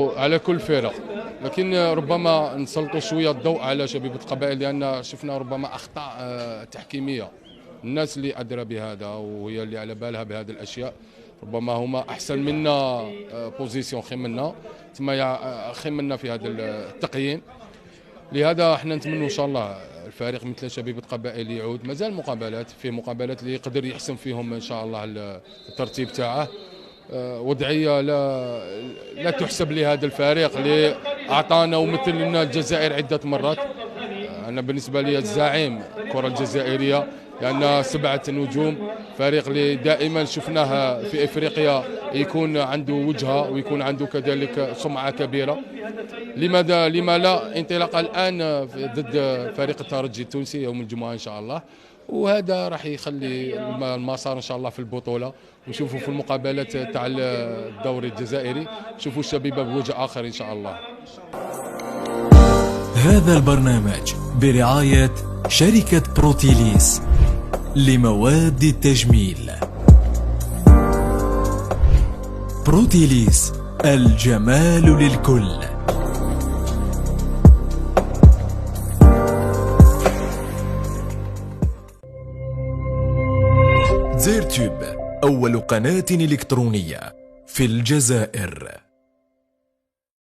على كل الفرق، لكن ربما نسلطوا شويه الضوء على شبيبه القبائل، لان شفنا ربما اخطاء تحكيميه. الناس اللي ادرى بهذا وهي اللي على بالها بهذه الاشياء ربما هما احسن منا، بوزيسيون خير منا، تما خير منا في هذا التقييم. لهذا احنا نتمنى ان شاء الله الفريق مثل شبيبه قبائل يعود. مازال مقابلات، فيه مقابلات اللي يقدر يحسن فيهم ان شاء الله الترتيب تاعه. وضعيه لا تحسب لهذا الفريق اللي اعطانا ومثل لنا الجزائر عده مرات. انا بالنسبه لي الزعيم الكره الجزائريه، لان 7 نجوم، فريق اللي دائما شفناه في افريقيا يكون عنده وجهه ويكون عنده كذلك سمعه كبيره. لما لا انطلاقه الان ضد فريق الترجي التونسي يوم الجمعه ان شاء الله، وهذا راح يخلي المسار ان شاء الله في البطوله، ونشوفوا في المقابلات تاع الدوري الجزائري نشوفوا الشبيبه بوجه اخر ان شاء الله. هذا البرنامج برعاية شركة بروتيليس لمواد التجميل. بروتيليس، الجمال للكل. زيرتوب، أول قناة إلكترونية في الجزائر.